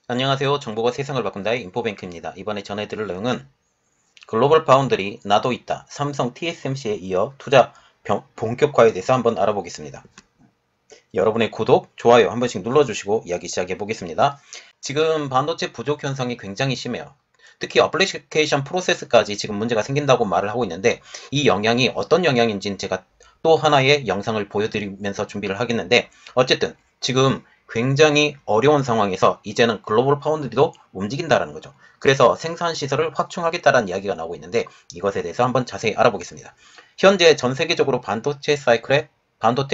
안녕하세요. 정보가 세상을 바꾼다의 인포뱅크입니다. 이번에 전해드릴 내용은 글로벌 파운드리 나도 있다. 삼성 TSMC에 이어 투자 본격화에 대해서 한번 알아보겠습니다. 여러분의 구독, 좋아요 한 번씩 눌러주시고 이야기 시작해 보겠습니다. 지금 반도체 부족 현상이 굉장히 심해요. 특히 어플리케이션 프로세스까지 지금 문제가 생긴다고 말을 하고 있는데 이 영향이 어떤 영향인지는 제가 또 하나의 영상을 보여드리면서 준비를 하겠는데 어쨌든 지금 굉장히 어려운 상황에서 이제는 글로벌 파운드리도 움직인다는 거죠. 그래서 생산 시설을 확충하겠다는 이야기가 나오고 있는데 이것에 대해서 한번 자세히 알아보겠습니다. 현재 전 세계적으로 반도체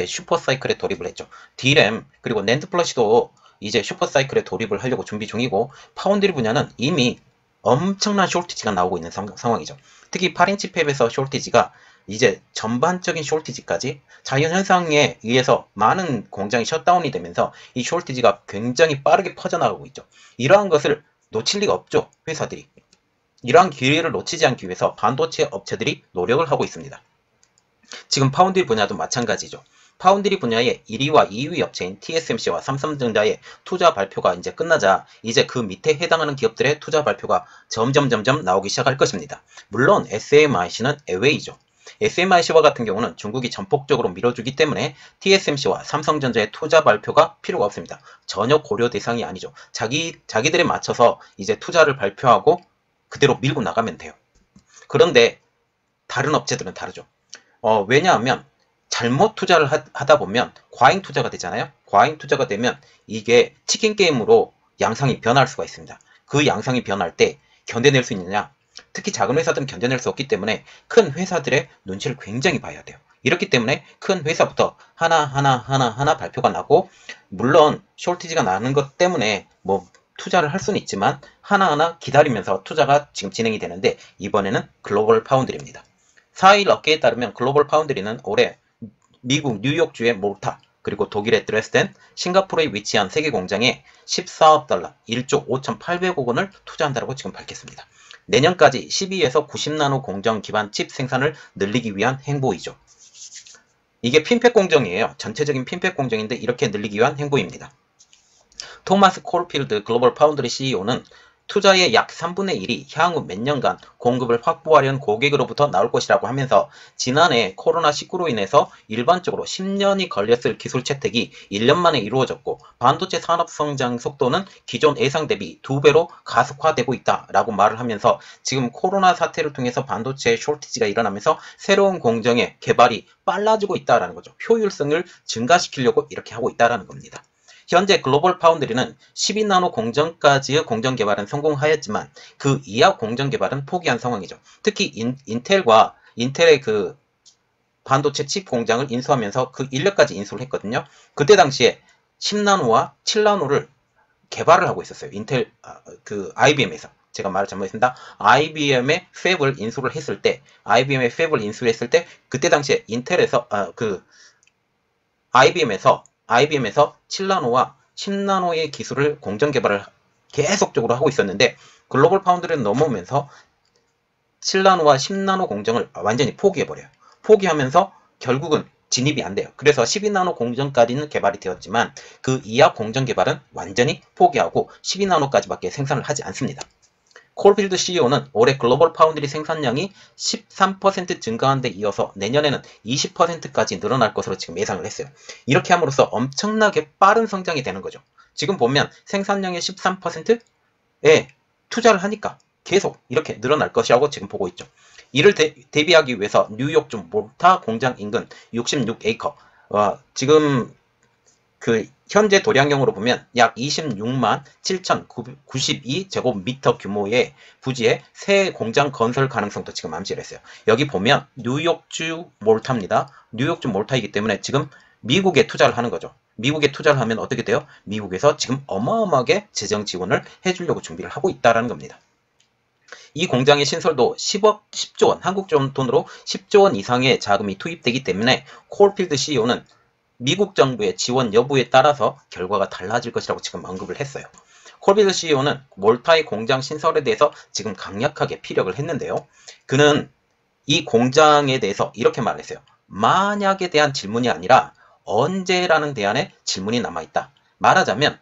슈퍼 사이클에 돌입을 했죠. D램 그리고 낸드 플래시도 이제 슈퍼 사이클에 돌입을 하려고 준비 중이고 파운드리 분야는 이미 엄청난 숄티지가 나오고 있는 상황이죠. 특히 8인치 팹에서 숄티지가 이제 전반적인 숄티지까지 자연현상에 의해서 많은 공장이 셧다운이 되면서 이 숄티지가 굉장히 빠르게 퍼져나가고 있죠. 이러한 것을 놓칠 리가 없죠. 회사들이. 이러한 기회를 놓치지 않기 위해서 반도체 업체들이 노력을 하고 있습니다. 지금 파운드리 분야도 마찬가지죠. 파운드리 분야의 1위와 2위 업체인 TSMC와 삼성전자의 투자 발표가 이제 끝나자 이제 그 밑에 해당하는 기업들의 투자 발표가 점점 나오기 시작할 것입니다. 물론 SMIC는 예외이죠. SMIC와 같은 경우는 중국이 전폭적으로 밀어주기 때문에 TSMC와 삼성전자의 투자 발표가 필요가 없습니다. 전혀 고려 대상이 아니죠. 자기들에 맞춰서 이제 투자를 발표하고 그대로 밀고 나가면 돼요. 그런데 다른 업체들은 다르죠. 왜냐하면 잘못 투자를 하다 보면 과잉 투자가 되잖아요. 과잉 투자가 되면 이게 치킨 게임으로 양상이 변할 수가 있습니다. 그 양상이 변할 때 견뎌낼 수 있느냐? 특히 작은 회사들은 견뎌낼 수 없기 때문에 큰 회사들의 눈치를 굉장히 봐야 돼요. 이렇기 때문에 큰 회사부터 하나 발표가 나고 물론 숄티지가 나는 것 때문에 뭐 투자를 할 수는 있지만 하나하나 기다리면서 투자가 지금 진행이 되는데 이번에는 글로벌 파운드리입니다. 4일 업계에 따르면 글로벌 파운드리는 올해 미국 뉴욕주의 몰타, 그리고 독일의 드레스덴, 싱가포르에 위치한 세계 공장에 14억 달러, 1조 5,800억 원을 투자한다고 지금 밝혔습니다. 내년까지 12에서 90나노 공정 기반 칩 생산을 늘리기 위한 행보이죠. 이게 핀팩 공정이에요. 전체적인 핀팩 공정인데 이렇게 늘리기 위한 행보입니다. 토마스 콜필드 글로벌 파운드리 CEO는 투자의 약 3분의 1이 향후 몇 년간 공급을 확보하려는 고객으로부터 나올 것이라고 하면서 지난해 코로나19로 인해서 일반적으로 10년이 걸렸을 기술 채택이 1년 만에 이루어졌고 반도체 산업 성장 속도는 기존 예상 대비 2배로 가속화되고 있다라고 말을 하면서 지금 코로나 사태를 통해서 반도체 숄티지가 일어나면서 새로운 공정의 개발이 빨라지고 있다는 거죠. 효율성을 증가시키려고 이렇게 하고 있다는 겁니다. 현재 글로벌 파운드리는 12나노 공정까지의 공정 개발은 성공하였지만 그 이하 공정 개발은 포기한 상황이죠. 특히 인텔의 그 반도체 칩 공장을 인수하면서 그 인력까지 인수를 했거든요. 그때 당시에 10나노와 7나노를 개발을 하고 있었어요. IBM에서. 제가 말을 잘못했습니다. IBM의 팹을 인수를 했을 때, 그때 당시에 IBM에서 7나노와 10나노의 기술을 공정 개발을 계속적으로 하고 있었는데 글로벌 파운드리를 넘어오면서 7나노와 10나노 공정을 완전히 포기해버려요. 포기하면서 결국은 진입이 안 돼요. 그래서 12나노 공정까지는 개발이 되었지만 그 이하 공정 개발은 완전히 포기하고 12나노까지밖에 생산을 하지 않습니다. 콜필드 CEO는 올해 글로벌 파운드리 생산량이 13% 증가한 데 이어서 내년에는 20%까지 늘어날 것으로 지금 예상을 했어요. 이렇게 함으로써 엄청나게 빠른 성장이 되는 거죠. 지금 보면 생산량의 13%에 투자를 하니까 계속 이렇게 늘어날 것이라고 지금 보고 있죠. 이를 대비하기 위해서 뉴욕주 몰타 공장 인근 66에이커, 지금 그 현재 도량경으로 보면 약 26만 7,092제곱미터 규모의 부지에 새 공장 건설 가능성도 지금 암시를 했어요. 여기 보면 뉴욕주 몰타입니다. 뉴욕주 몰타이기 때문에 지금 미국에 투자를 하는 거죠. 미국에 투자를 하면 어떻게 돼요? 미국에서 지금 어마어마하게 재정 지원을 해주려고 준비를 하고 있다는 겁니다. 이 공장의 신설도 10조 원, 한국 돈으로 10조 원 이상의 자금이 투입되기 때문에 콜필드 CEO는 미국 정부의 지원 여부에 따라서 결과가 달라질 것이라고 지금 언급을 했어요. 콜필드 CEO는 몰타의 공장 신설에 대해서 지금 강력하게 피력을 했는데요. 그는 이 공장에 대해서 이렇게 말했어요. 만약에 대한 질문이 아니라 언제라는 대안에 질문이 남아있다. 말하자면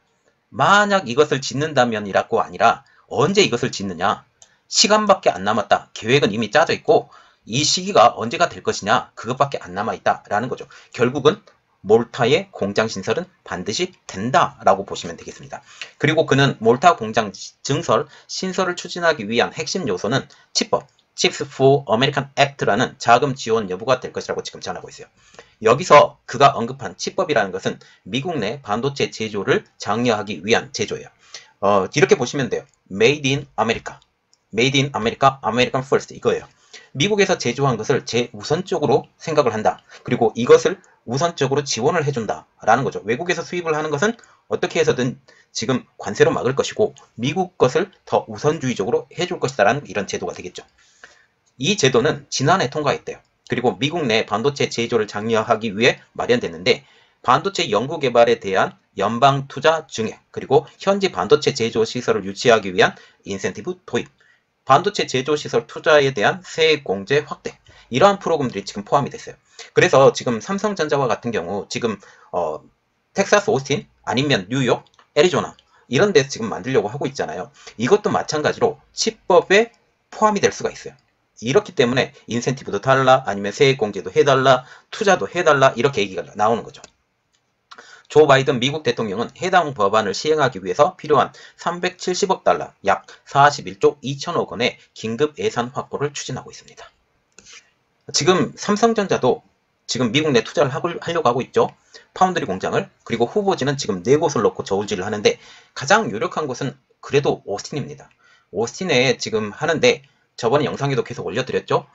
만약 이것을 짓는다면이라고 아니라 언제 이것을 짓느냐, 시간밖에 안 남았다, 계획은 이미 짜져 있고 이 시기가 언제가 될 것이냐, 그것밖에 안 남아있다 라는 거죠. 결국은 몰타의 공장 신설은 반드시 된다라고 보시면 되겠습니다. 그리고 그는 몰타 공장 증설, 신설을 추진하기 위한 핵심 요소는 칩법, Chips for American Act라는 자금 지원 여부가 될 것이라고 지금 전하고 있어요. 여기서 그가 언급한 칩법이라는 것은 미국 내 반도체 제조를 장려하기 위한 제조예요. 이렇게 보시면 돼요. Made in America, Made in America, American First, 이거예요. 미국에서 제조한 것을 제우선적으로 생각을 한다. 그리고 이것을 우선적으로 지원을 해준다 라는 거죠. 외국에서 수입을 하는 것은 어떻게 해서든 지금 관세로 막을 것이고 미국 것을 더 우선주의적으로 해줄 것이다 라는 이런 제도가 되겠죠. 이 제도는 지난해 통과했대요. 그리고 미국 내 반도체 제조를 장려하기 위해 마련됐는데 반도체 연구개발에 대한 연방 투자 증액, 그리고 현지 반도체 제조 시설을 유치하기 위한 인센티브 도입, 반도체 제조 시설 투자에 대한 세액 공제 확대, 이러한 프로그램들이 지금 포함이 됐어요. 그래서 지금 삼성전자와 같은 경우 지금 텍사스 오스틴 아니면 뉴욕, 애리조나 이런 데서 지금 만들려고 하고 있잖아요. 이것도 마찬가지로 칩법에 포함이 될 수가 있어요. 이렇기 때문에 인센티브도 달라, 아니면 세액 공제도 해달라, 투자도 해달라, 이렇게 얘기가 나오는 거죠. 조 바이든 미국 대통령은 해당 법안을 시행하기 위해서 필요한 370억 달러, 약 41조 2천억 원의 긴급 예산 확보를 추진하고 있습니다. 지금 삼성전자도 지금 미국 내 투자를 하려고 하고 있죠. 파운드리 공장을. 그리고 후보지는 지금 4곳을 놓고 저울질을 하는데 가장 유력한 곳은 그래도 오스틴입니다. 오스틴에 지금 하는데 저번에 영상에도 계속 올려드렸죠.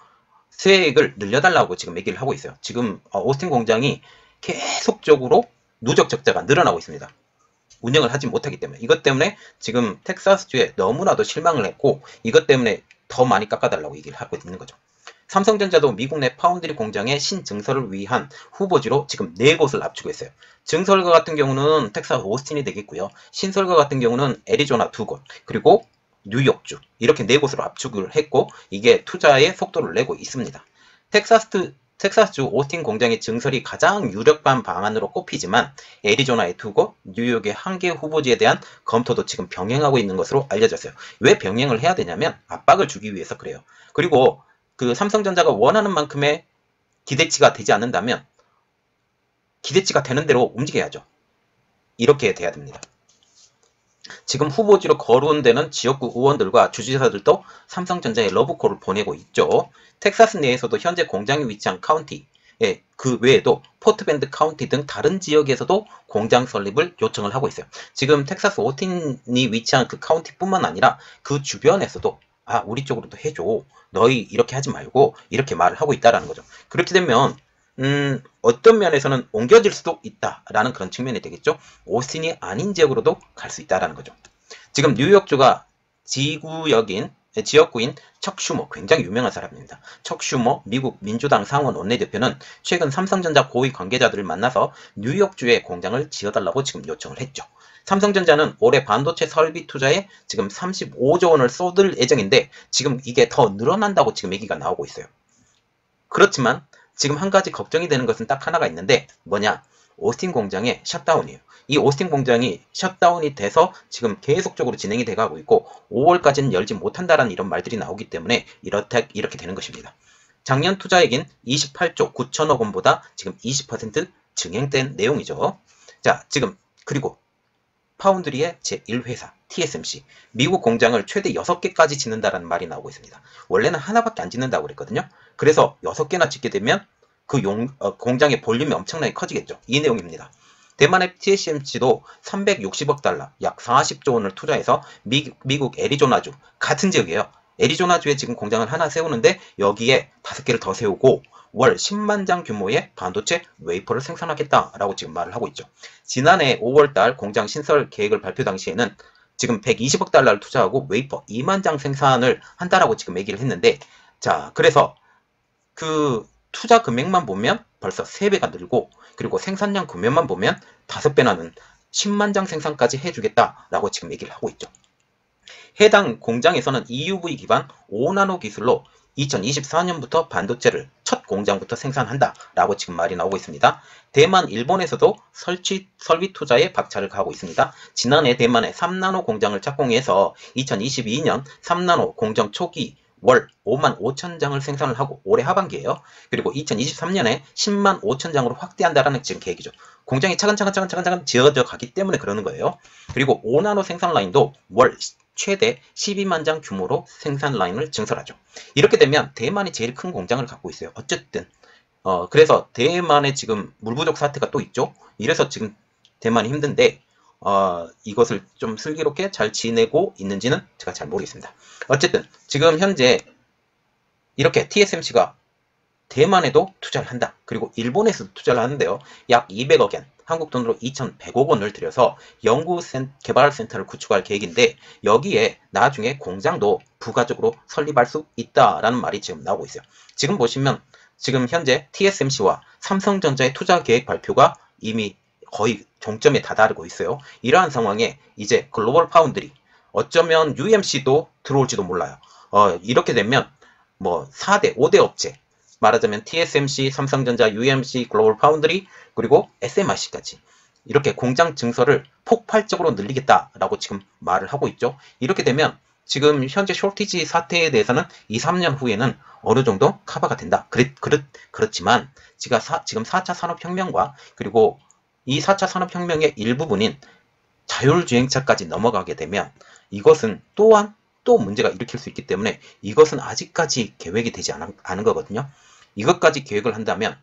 수혜액을 늘려달라고 지금 얘기를 하고 있어요. 지금 오스틴 공장이 계속적으로 누적 적자가 늘어나고 있습니다. 운영을 하지 못하기 때문에. 이것 때문에 지금 텍사스주에 너무나도 실망을 했고 이것 때문에 더 많이 깎아달라고 얘기를 하고 있는 거죠. 삼성전자도 미국 내 파운드리 공장의 신증설을 위한 후보지로 지금 4곳을 압축을 했어요. 증설과 같은 경우는 텍사스 오스틴이 되겠고요. 신설과 같은 경우는 애리조나 2곳, 그리고 뉴욕주, 이렇게 4곳으로 압축을 했고 이게 투자의 속도를 내고 있습니다. 텍사스주 오스틴 공장의 증설이 가장 유력한 방안으로 꼽히지만 애리조나의 2곳, 뉴욕의 1개 후보지에 대한 검토도 지금 병행하고 있는 것으로 알려졌어요. 왜 병행을 해야 되냐면 압박을 주기 위해서 그래요. 그리고 그 삼성전자가 원하는 만큼의 기대치가 되지 않는다면 기대치가 되는 대로 움직여야죠. 이렇게 돼야 됩니다. 지금 후보지로 거론되는 지역구 의원들과 주지사들도 삼성전자에 러브콜을 보내고 있죠. 텍사스 내에서도 현재 공장이 위치한 카운티, 그 외에도 포트밴드 카운티 등 다른 지역에서도 공장 설립을 요청을 하고 있어요. 지금 텍사스 오스틴이 위치한 그 카운티뿐만 아니라 그 주변에서도 우리 쪽으로도 해줘. 너희 이렇게 하지 말고 이렇게 말을 하고 있다라는 거죠. 그렇게 되면 어떤 면에서는 옮겨질 수도 있다라는 그런 측면이 되겠죠. 오스틴이 아닌 지역으로도 갈 수 있다라는 거죠. 지금 뉴욕주가 지역구인 척 슈머, 굉장히 유명한 사람입니다. 척 슈머 미국 민주당 상원 원내대표는 최근 삼성전자 고위 관계자들을 만나서 뉴욕주에 공장을 지어달라고 지금 요청을 했죠. 삼성전자는 올해 반도체 설비 투자에 지금 35조 원을 쏟을 예정인데 지금 이게 더 늘어난다고 지금 얘기가 나오고 있어요. 그렇지만 지금 한 가지 걱정이 되는 것은 딱 하나가 있는데 뭐냐? 오스틴 공장의 샷다운이에요. 이 오스틴 공장이 샷다운이 돼서 지금 계속적으로 진행이 돼가고 있고 5월까지는 열지 못한다라는 이런 말들이 나오기 때문에 이렇게 되는 것입니다. 작년 투자액인 28조 9천억 원보다 지금 20% 증액된 내용이죠. 자, 지금 그리고 파운드리의 제1회사 TSMC 미국 공장을 최대 6개까지 짓는다라는 말이 나오고 있습니다. 원래는 하나밖에 안 짓는다고 그랬거든요. 그래서 6개나 짓게 되면 그 공장의 볼륨이 엄청나게 커지겠죠. 이 내용입니다. 대만의 TSMC도 360억 달러, 약 40조 원을 투자해서 미국 애리조나주, 같은 지역이에요. 애리조나주에 지금 공장을 하나 세우는데 여기에 5개를 더 세우고 월 10만 장 규모의 반도체 웨이퍼를 생산하겠다라고 지금 말을 하고 있죠. 지난해 5월달 공장 신설 계획을 발표 당시에는 지금 120억 달러를 투자하고 웨이퍼 2만 장 생산을 한다라고 지금 얘기를 했는데, 자, 그래서 그 투자 금액만 보면 벌써 3배가 늘고, 그리고 생산량 금액만 보면 5배나는 10만 장 생산까지 해주겠다라고 지금 얘기를 하고 있죠. 해당 공장에서는 EUV 기반 5나노 기술로 2024년부터 반도체를 첫 공장부터 생산한다 라고 지금 말이 나오고 있습니다. 대만, 일본에서도 설비 투자에 박차를 가하고 있습니다. 지난해 대만의 3나노 공장을 착공해서 2022년 3나노 공정 초기 월 5만 5천 장을 생산을 하고 올해 하반기에요. 그리고 2023년에 10만 5천 장으로 확대한다라는 지금 계획이죠. 공장이 차근차근 지어져 가기 때문에 그러는 거예요. 그리고 5나노 생산 라인도 월 최대 12만 장 규모로 생산 라인을 증설하죠. 이렇게 되면 대만이 제일 큰 공장을 갖고 있어요. 어쨌든 그래서 대만에 지금 물 부족 사태가 또 있죠. 이래서 지금 대만이 힘든데 이것을 좀 슬기롭게 잘 지내고 있는지는 제가 잘 모르겠습니다. 어쨌든 지금 현재 이렇게 TSMC가 대만에도 투자를 한다. 그리고 일본에서도 투자를 하는데요. 약 200억 엔, 한국 돈으로 2,100억 원을 들여서 연구개발센터를 구축할 계획인데 여기에 나중에 공장도 부가적으로 설립할 수 있다라는 말이 지금 나오고 있어요. 지금 보시면 지금 현재 TSMC와 삼성전자의 투자 계획 발표가 이미 거의 종점에 다다르고 있어요. 이러한 상황에 이제 글로벌 파운드리, 어쩌면 UMC도 들어올지도 몰라요. 이렇게 되면 뭐 4대, 5대 업체, 말하자면 TSMC, 삼성전자, UMC, 글로벌 파운드리, 그리고 SMIC까지 이렇게 공장 증설을 폭발적으로 늘리겠다라고 지금 말을 하고 있죠. 이렇게 되면 지금 현재 쇼티지 사태에 대해서는 2, 3년 후에는 어느 정도 커버가 된다. 그렇지만 지금 4차 산업혁명과 그리고 이 4차 산업혁명의 일부분인 자율주행차까지 넘어가게 되면 이것은 또한 또 문제가 일으킬 수 있기 때문에 이것은 아직까지 계획이 되지 않은 거거든요. 이것까지 계획을 한다면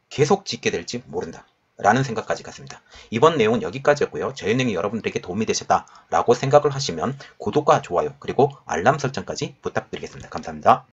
계속 짓게 될지 모른다 라는 생각까지 갖습니다. 이번 내용은 여기까지였고요. 제 내용이 여러분들에게 도움이 되셨다라고 생각을 하시면 구독과 좋아요 그리고 알람 설정까지 부탁드리겠습니다. 감사합니다.